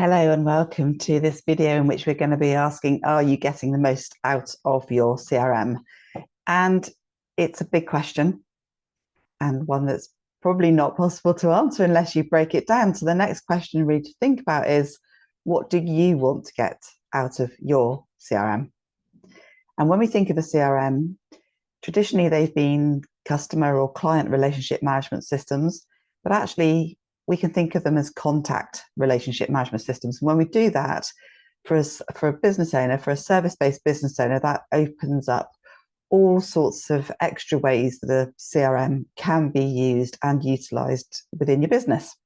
Hello and welcome to this video in which we're going to be asking, are you getting the most out of your CRM? And it's a big question and one that's probably not possible to answer unless you break it down. So the next question really to think about is, what do you want to get out of your CRM? And when we think of a CRM, traditionally they've been customer or client relationship management systems, but actually we can think of them as contact relationship management systems. And when we do that, for a business owner, for a service-based business owner, that opens up all sorts of extra ways that a CRM can be used and utilized within your business.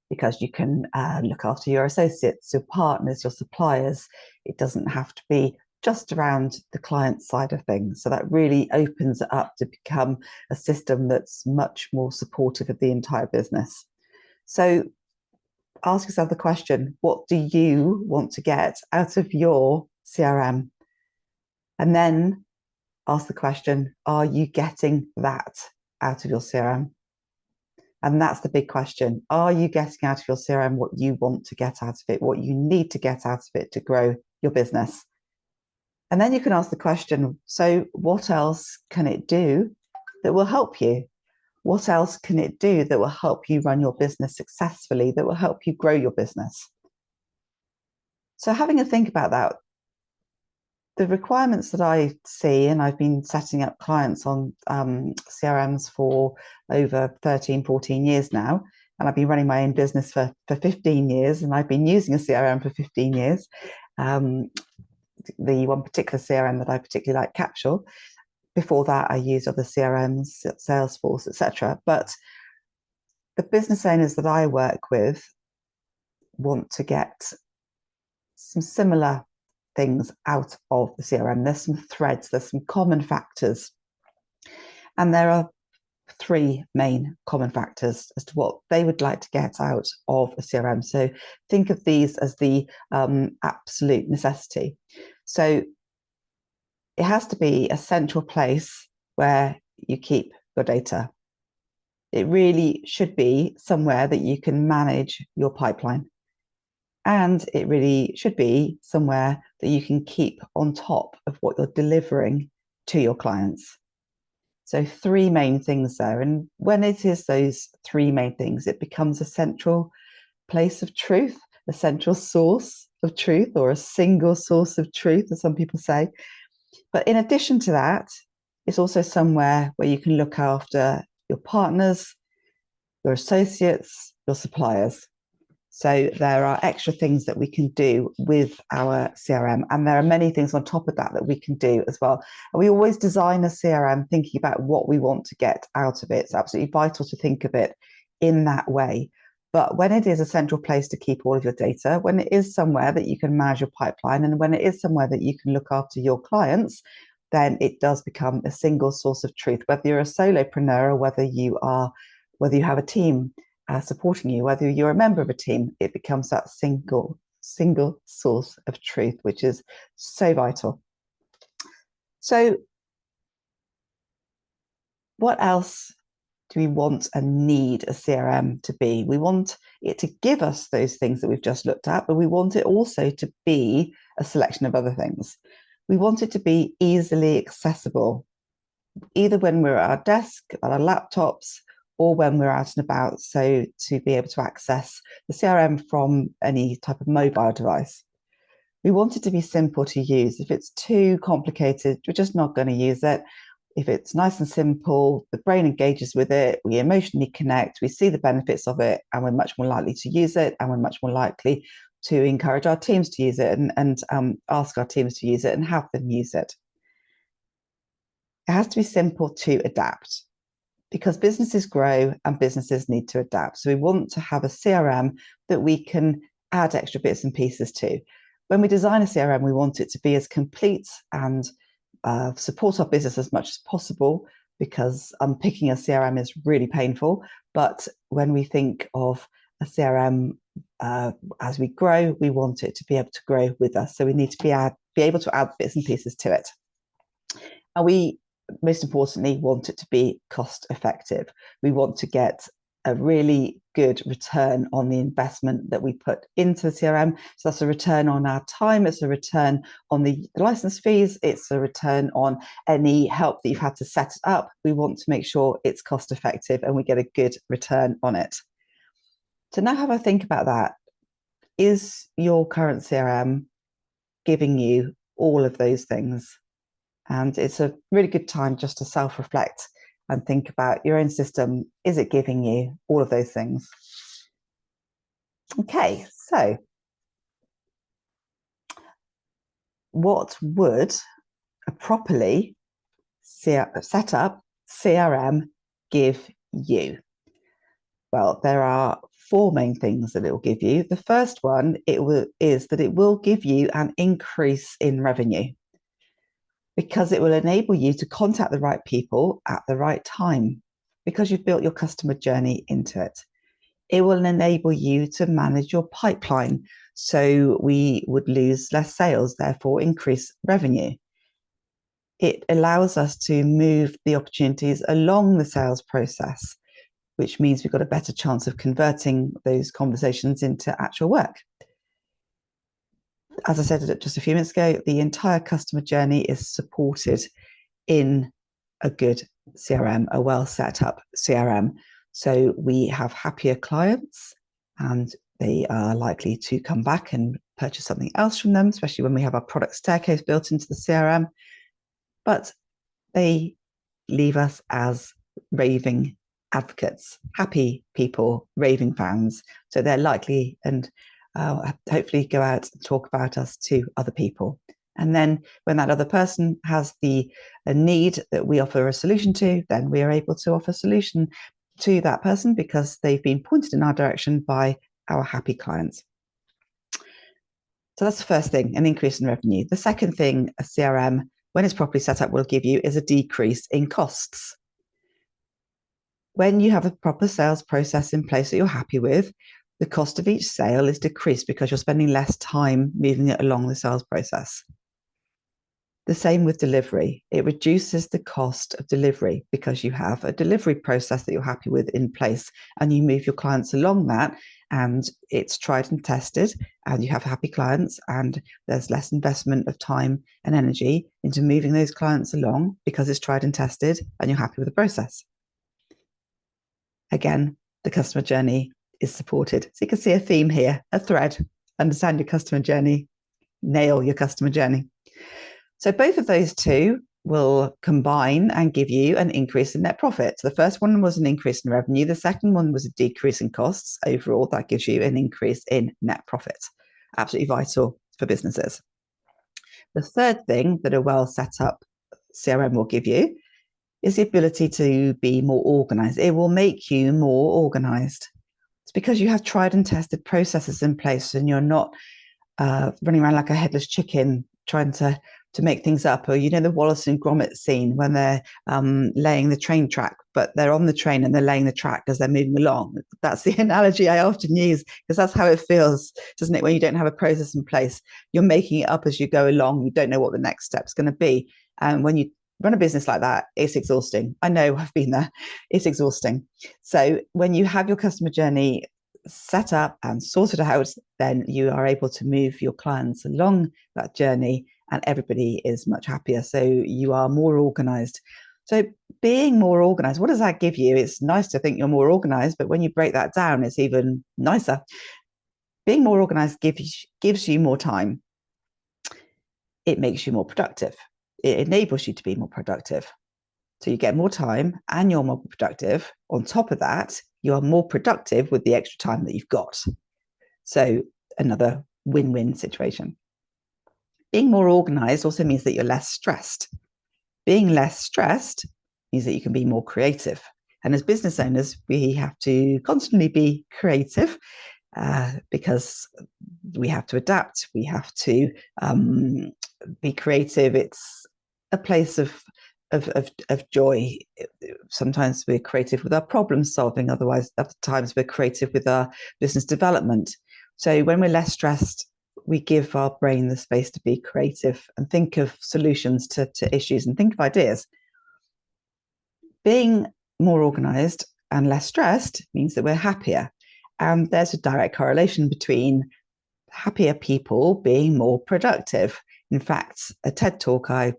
Because you can look after your associates, your partners, your suppliers. It doesn't have to be just around the client side of things. So that really opens it up to become a system that's much more supportive of the entire business. So ask yourself the question, what do you want to get out of your CRM? And then ask the question, are you getting that out of your CRM? And that's the big question. Are you getting out of your CRM what you want to get out of it, what you need to get out of it to grow your business? And then you can ask the question, so what else can it do that will help you? What else can it do that will help you run your business successfully, that will help you grow your business? So having a think about that, the requirements that I see, and I've been setting up clients on CRMs for over 13, 14 years now, and I've been running my own business for 15 years, and I've been using a CRM for 15 years. The one particular CRM that I particularly like, Capsule. Before that, I used other CRMs, Salesforce, etc. But the business owners that I work with want to get some similar things out of the CRM. There's some threads, there's some common factors. And there are three main common factors as to what they would like to get out of a CRM. So think of these as the absolute necessity. So it has to be a central place where you keep your data. It really should be somewhere that you can manage your pipeline. And it really should be somewhere that you can keep on top of what you're delivering to your clients. So three main things there. And when it is those three main things, it becomes a central place of truth, a central source of truth, or a single source of truth, as some people say. But in addition to that, it's also somewhere where you can look after your partners, your associates, your suppliers. So there are extra things that we can do with our CRM, and there are many things on top of that that we can do as well. And we always design a CRM thinking about what we want to get out of it. It's absolutely vital to think of it in that way. But when it is a central place to keep all of your data, when it is somewhere that you can manage your pipeline, and when it is somewhere that you can look after your clients, then it does become a single source of truth. Whether you're a solopreneur or whether you have a team supporting you, whether you're a member of a team, it becomes that single source of truth, which is so vital. So what else do we want and need a CRM to be? We want it to give us those things that we've just looked at, but we want it also to be a selection of other things. We want it to be easily accessible, either when we're at our desk, at our laptops, or when we're out and about, so to be able to access the CRM from any type of mobile device. We want it to be simple to use. If it's too complicated, we're just not going to use it. If it's nice and simple, the brain engages with it, we emotionally connect, we see the benefits of it, and we're much more likely to use it, and we're much more likely to encourage our teams to use it and ask our teams to use it and have them use it. It has to be simple to adapt, because businesses grow and businesses need to adapt. So we want to have a CRM that we can add extra bits and pieces to. When we design a CRM, we want it to be as complete and support our business as much as possible, because unpicking a CRM is really painful. But when we think of a CRM as we grow, we want it to be able to grow with us. So we need to be able to add bits and pieces to it. And we, most importantly, want it to be cost effective. We want to get a really good return on the investment that we put into the CRM. So that's a return on our time, it's a return on the license fees, it's a return on any help that you've had to set it up. We want to make sure it's cost effective and we get a good return on it. So now have a think about that. Is your current CRM giving you all of those things? And it's a really good time just to self-reflect and think about your own system. Is it giving you all of those things? Okay, so what would a properly set up CRM give you? Well, there are four main things that it will give you. The first one is that it will give you an increase in revenue, because it will enable you to contact the right people at the right time, because you've built your customer journey into it. It will enable you to manage your pipeline, so we would lose less sales, therefore increase revenue. It allows us to move the opportunities along the sales process, which means we've got a better chance of converting those conversations into actual work. As I said just a few minutes ago, the entire customer journey is supported in a good CRM, a well set up CRM. So we have happier clients and they are likely to come back and purchase something else from them, especially when we have our product staircase built into the CRM. But they leave us as raving advocates, happy people, raving fans. So they're likely and hopefully go out and talk about us to other people. And then when that other person has a need that we offer a solution to, then we are able to offer a solution to that person because they've been pointed in our direction by our happy clients. So that's the first thing, an increase in revenue. The second thing a CRM, when it's properly set up, will give you is a decrease in costs. When you have a proper sales process in place that you're happy with, the cost of each sale is decreased because you're spending less time moving it along the sales process. The same with delivery. It reduces the cost of delivery because you have a delivery process that you're happy with in place and you move your clients along that, and it's tried and tested and you have happy clients, and there's less investment of time and energy into moving those clients along because it's tried and tested and you're happy with the process. Again, the customer journey is supported. So you can see a theme here, a thread. Understand your customer journey, nail your customer journey. So both of those two will combine and give you an increase in net profit. So the first one was an increase in revenue. The second one was a decrease in costs. Overall, that gives you an increase in net profit. Absolutely vital for businesses. The third thing that a well set up CRM will give you is the ability to be more organized. It will make you more organized. It's because you have tried and tested processes in place and you're not running around like a headless chicken trying to make things up. Or, you know, the Wallace and Gromit scene when they're laying the train track, but they're on the train and they're laying the track as they're moving along. That's the analogy I often use, because that's how it feels, doesn't it? When you don't have a process in place, you're making it up as you go along. You don't know what the next step's going to be. And when you run a business like that, it's exhausting. I know, I've been there. It's exhausting. So when you have your customer journey set up and sorted out, then you are able to move your clients along that journey and everybody is much happier. So you are more organized. So being more organized, what does that give you? It's nice to think you're more organized, but when you break that down, it's even nicer. Being more organized gives you more time. It makes you more productive. It enables you to be more productive. So you get more time and you're more productive. On top of that, you are more productive with the extra time that you've got. So another win-win situation. Being more organized also means that you're less stressed. Being less stressed means that you can be more creative. And as business owners, we have to constantly be creative because we have to adapt. We have to be creative. It's a place of joy. Sometimes we're creative with our problem solving. Otherwise, other times we're creative with our business development. So when we're less stressed, we give our brain the space to be creative and think of solutions to issues and think of ideas. Being more organized and less stressed means that we're happier. And there's a direct correlation between happier people being more productive. In fact, a TED talk I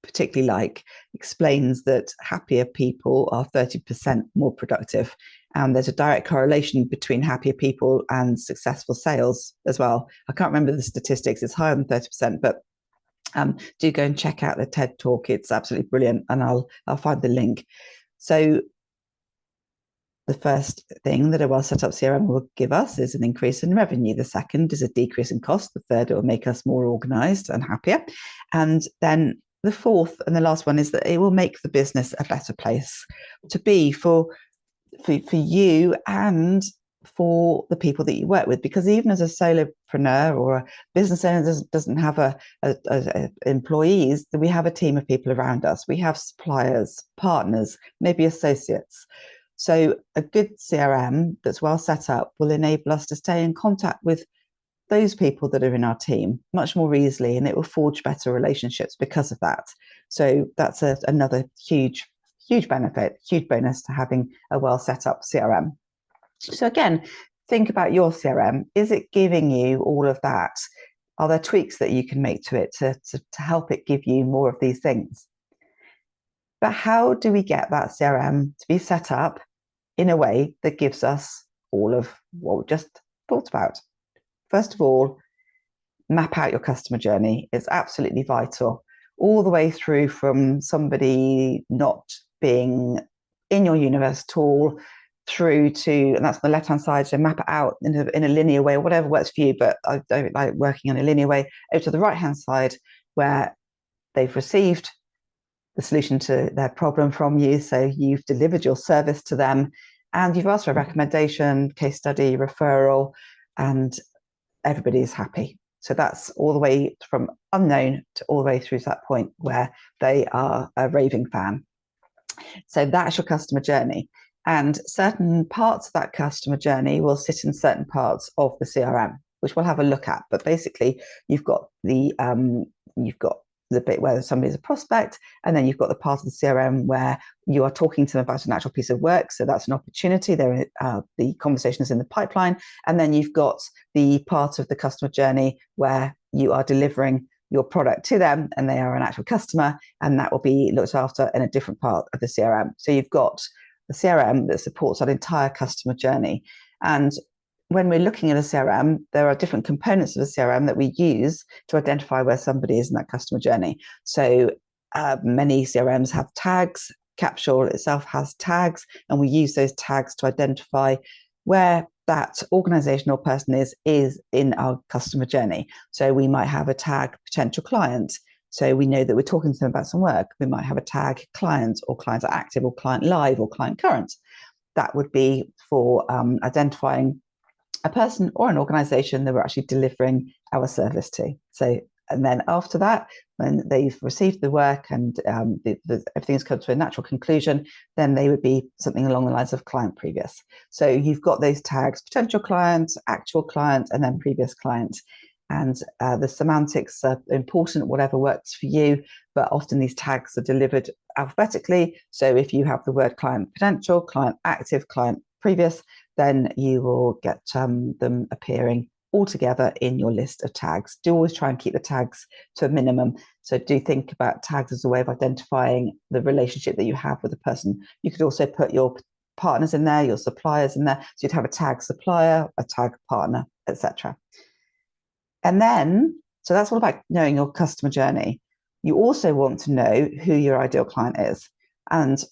particularly like explains that happier people are 30% more productive. And there's a direct correlation between happier people and successful sales as well. I can't remember the statistics, it's higher than 30%, but do go and check out the TED talk. It's absolutely brilliant, and I'll find the link. So the first thing that a well set up CRM will give us is an increase in revenue. The second is a decrease in cost. The third, it will make us more organized and happier. And then the fourth and the last one is that it will make the business a better place to be for you and for the people that you work with. Because even as a solopreneur or a business owner doesn't have a employees, we have a team of people around us. We have suppliers, partners, maybe associates. So a good CRM that's well set up will enable us to stay in contact with those people that are in our team much more easily, and it will forge better relationships because of that. So that's another huge benefit, huge bonus to having a well set up CRM. So again, think about your CRM. Is it giving you all of that? Are there tweaks that you can make to it to help it give you more of these things? But how do we get that CRM to be set up in a way that gives us all of what we just talked about? First of all, map out your customer journey. It's absolutely vital, all the way through from somebody not being in your universe at all through to, and that's on the left-hand side, so map it out in a linear way, or whatever works for you, but I don't like working on a linear way, over to the right-hand side where they've received the solution to their problem from you. So you've delivered your service to them and you've asked for a recommendation, case study, referral, and everybody is happy. So that's all the way from unknown to all the way through to that point where they are a raving fan. So that's your customer journey. And certain parts of that customer journey will sit in certain parts of the CRM, which we'll have a look at. But basically, you've got the bit where somebody's a prospect, and then you've got the part of the CRM where you are talking to them about an actual piece of work. So that's an opportunity. The conversation is in the pipeline. And then you've got the part of the customer journey where you are delivering your product to them and they are an actual customer, and that will be looked after in a different part of the CRM. So you've got the CRM that supports that entire customer journey. And when we're looking at a CRM, there are different components of a CRM that we use to identify where somebody is in that customer journey. So many CRMs have tags. Capsule itself has tags, and we use those tags to identify where that organization or person is in our customer journey. So we might have a tag potential client. So we know that we're talking to them about some work. We might have a tag client, or clients are active, or client live, or client current. That would be for identifying a person or an organization that we're actually delivering our service to. So, and then after that, when they've received the work and everything's come to a natural conclusion, then they would be something along the lines of client previous. So you've got those tags: potential client, actual client, and then previous client. And the semantics are important, whatever works for you, but often these tags are delivered alphabetically. So if you have the word client potential, client active, client previous, then you will get them appearing all together in your list of tags. Do always try and keep the tags to a minimum. So do think about tags as a way of identifying the relationship that you have with a person. You could also put your partners in there, your suppliers in there. So you'd have a tag supplier, a tag partner, etc. And then, so that's all about knowing your customer journey. You also want to know who your ideal client is. And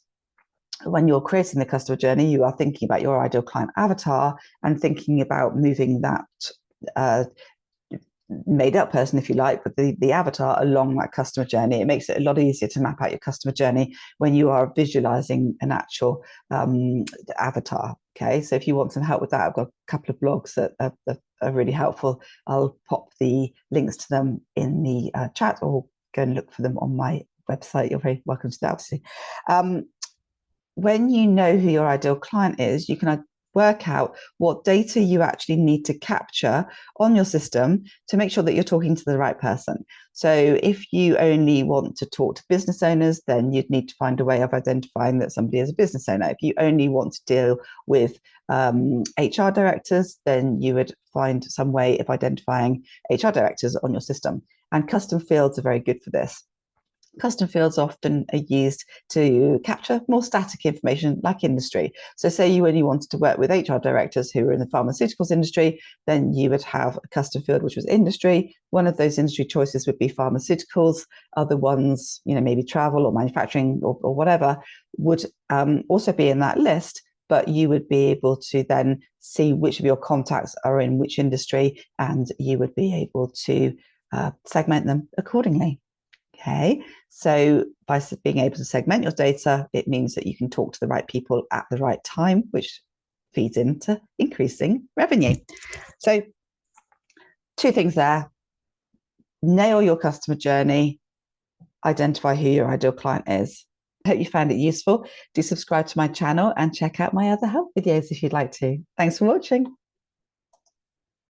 when you're creating the customer journey, you are thinking about your ideal client avatar and thinking about moving that made up person, if you like, but the avatar along that customer journey. It makes it a lot easier to map out your customer journey when you are visualizing an actual avatar. Okay, so if you want some help with that, I've got a couple of blogs that are really helpful. I'll pop the links to them in the chat, or go and look for them on my website. You're very welcome to that, obviously. When you know who your ideal client is, you can work out what data you actually need to capture on your system to make sure that you're talking to the right person. So if you only want to talk to business owners, then you'd need to find a way of identifying that somebody is a business owner. If you only want to deal with HR directors, then you would find some way of identifying HR directors on your system. And custom fields are very good for this. Custom fields often are used to capture more static information like industry. So say you only wanted to work with HR directors who are in the pharmaceuticals industry, then you would have a custom field which was industry. One of those industry choices would be pharmaceuticals. Other ones, maybe travel or manufacturing or whatever, would also be in that list, but you would be able to then see which of your contacts are in which industry, and you would be able to segment them accordingly. Okay, so by being able to segment your data, it means that you can talk to the right people at the right time, which feeds into increasing revenue. So 2 things there: nail your customer journey, identify who your ideal client is. I hope you found it useful. Do subscribe to my channel and check out my other help videos if you'd like to. Thanks for watching.